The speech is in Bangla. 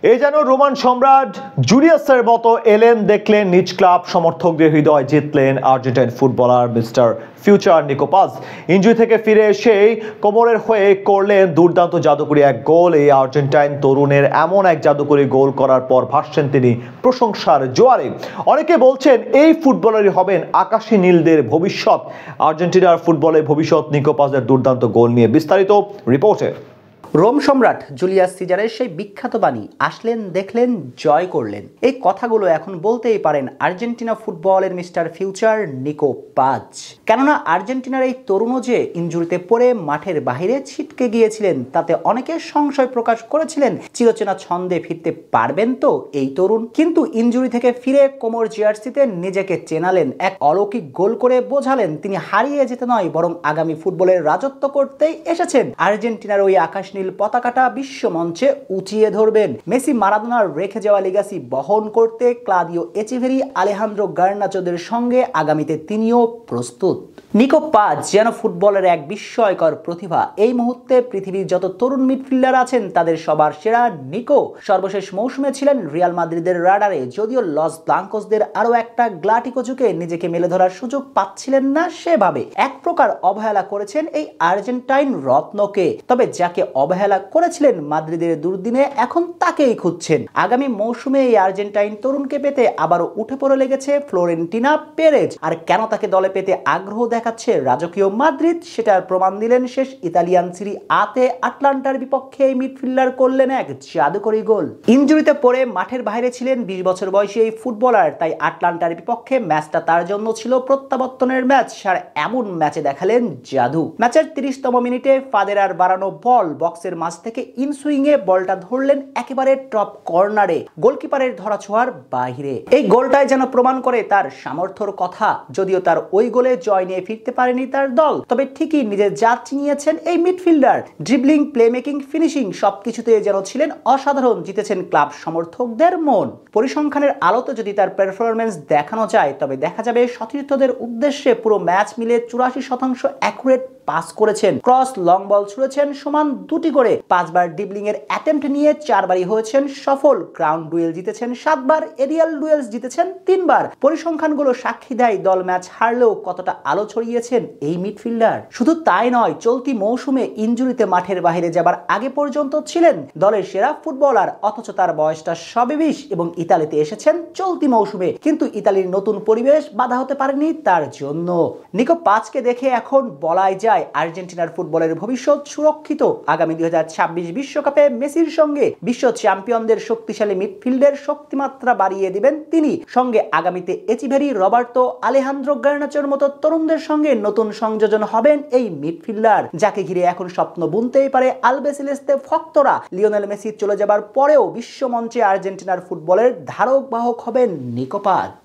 এই যেন রোমান সম্রাট জুলিয়াসের মতো এলেন, দেখলেন নিজ ক্লাব সমর্থকদের হৃদয় জিতলেন Argentine footballer mister future Nico Paz. Injury থেকে ফিরে এসেই কোমরের হয়ে করলেন দুর্দান্ত জাদুকরী এক গোল। এই আর্জেন্টাইন তরুণের এমন এক জাদুকরী গোল করার পর ভাসছেন তিনি প্রশংসার জোয়ারে। অনেকে বলছেন এই ফুটবলারই হবেন আকাশী নীলদের ভবিষ্যৎ। আর্জেন্টিনার ফুটবলের ভবিষ্যৎ নিকো পাজের দুর্দান্ত গোল নিয়ে বিস্তারিত রিপোর্টে। রোম সম্রাট জুলিয়াস সিজারের সেই বিখ্যাত বাণী, আসলেন দেখলেন জয় করলেন, এই কথাগুলো এখন বলতেই পারেন আর্জেন্টিনা ফুটবলের মিস্টার ফিউচার নিকো পাজ। কেননা আর্জেন্টিনার এই তরুণও যে ইনজুরিতে পড়ে মাঠের বাইরে ছিটকে গিয়েছিলেন, তাতে অনেকে সংশয় প্রকাশ করেছিলেন চিরচেনা ছন্দে ফিরতে পারবেন তো এই তরুণ। কিন্তু ইনজুরি থেকে ফিরে কোমর জার্সিতে নিজেকে চেনালেন, এক অলৌকিক গোল করে বোঝালেন তিনি হারিয়ে যেতে নয়, বরং আগামী ফুটবলের রাজত্ব করতেই এসেছেন। আর্জেন্টিনার ওই আকাশ নীল পতাকাটা বিশ্ব মঞ্চে উঁচিয়ে ধরবেন। মেসি মারাদোনার রেখে যাওয়া লিগাসি বহন করতে ক্লাদিও এচেভেরি, আলেহান্দ্রো গার্নাচোদের সঙ্গে আগামীতে তিনিও প্রস্তুত। নিকো পাজ যেন ফুটবলের এক বিস্ময়কর প্রতিভা। এই মুহূর্তে পৃথিবীর যত তরুণ মিডফিল্ডার আছেন তাদের সবার সেরা নিকো। সর্বশেষ মৌসুমে ছিলেন রিয়াল মাদ্রিদের রাডারে, যদিও লস ব্লাঙ্কোসদের আরো একটা গ্লাটিকো যুগে নিজেকে মেলে ধরার সুযোগ পাচ্ছিলেন না সেভাবে। এক প্রকার অবহেলা করেছেন এই আর্জেন্টাইন রত্নকে। তবে যাকে অবহেলা করেছিলেন মাদ্রিদের দুর্দিনে, এখন তাকেই খুঁজছেন। আগামী মৌসুমে এই আর্জেন্টাইন তরুণকে পেতে আবারও উঠে পড়ে লেগেছে ফ্লোরেন্টিনা পেরেজ। আর কেন তাকে দলে পেতে আগ্রহ দেখাচ্ছে রাজকীয় মাদ্রিদ, সেটার প্রমাণ দিলেন শেষ ইতালিয়ান সিরি আতে আটলান্টার বিপক্ষে এই মিডফিল্ডার করলেন এক জাদুকরী গোল। ইনজুরিতে পড়ে মাঠের বাইরে ছিলেন 20 বছর বয়সী এই ফুটবলার, তাই আটলান্টার বিপক্ষে ম্যাচটা তার জন্য ছিল প্রত্যাবর্তনের ম্যাচ। আর এমন ম্যাচে দেখালেন জাদু। ম্যাচের 30তম মিনিটে ফাদেরার বাড়ানো বল বক্সের মাঝ থেকে ইনসুইংয়ে বলটা ধরলেন একেবারে টপ কর্নারে, গোলকিপারের ধরা ছোঁয়ার বাইরে। এই গোলটাই যেন প্রমাণ করে তার সামর্থ্যর কথা। যদিও তার ওই গোলে জয় নিয়ে ফিরতে পারেনি তার দল, তবে ঠিকই নিজের জাত চিনিয়েছেন এই মিডফিল্ডার। ড্রিবলিং, প্লেমেকিং, ফিনিশিং সবকিছুতে যেন ছিলেন অসাধারণ, জিতেছেন ক্লাব সমর্থকদের মন। পরিসংখ্যানের আলোতে যদি তার পারফরম্যান্স দেখানো যায়, তবে দেখা যাবে সতীর্থদের উদ্দেশ্যে পুরো ম্যাচ মিলে 84% অ্যাকুরেট পাস করেছেন, ক্রস লং বল ছুঁড়েছেন সমান 2টি করে, 5বার ড্রিবলিং এর অ্যাটেম্প্ট নিয়ে 4বারই হয়েছেন সফল, গ্রাউন্ড ডুয়েল জিতেছেন 7বার, এরিয়াল ডুয়েলস জিতেছেন 3বার। পরিসংখ্যানগুলো সাক্ষী দেয় দল ম্যাচ হারলেও কতটা আলো ছড়িয়েছেন এই মিডফিল্ডার। শুধু তাই নয়, চলতি মৌসুমে ইনজুরিতে মাঠের বাইরে যাবার আগে পর্যন্ত ছিলেন দলের সেরা ফুটবলার, অথচ তার বয়সটা সবে 20 এবং ইতালিতে এসেছেন চলতি মৌসুমে। কিন্তু ইতালির নতুন পরিবেশ বাধা হতে পারেনি তার জন্য। নিকো পাজকে দেখে এখন বলাই যায় আর্জেন্টিনার ফুটবলের ভবিষ্যৎ সুরক্ষিত। আগামী 2026 বিশ্বকাপে মেসির সঙ্গে বিশ্ব চ্যাম্পিয়নদের শক্তিশালী মিডফিল্ডের শক্তিমাত্রা বাড়িয়ে দিবেন তিনি। সঙ্গে আগামীতে এচিভেরি, রবার্তো, আলেহান্দ্রো গার্নাচোর মতো তরুণদের সঙ্গে নতুন সংযোজন হবেন এই মিডফিল্ডার, যাকে ঘিরে এখন স্বপ্ন বুনতেই পারে আলবেসেলেস্তে ভক্তরা। লিওনেল মেসি চলে যাবার পরেও বিশ্বমঞ্চে আর্জেন্টিনার ফুটবলের ধারক বাহক হবেন নিকো পাজ।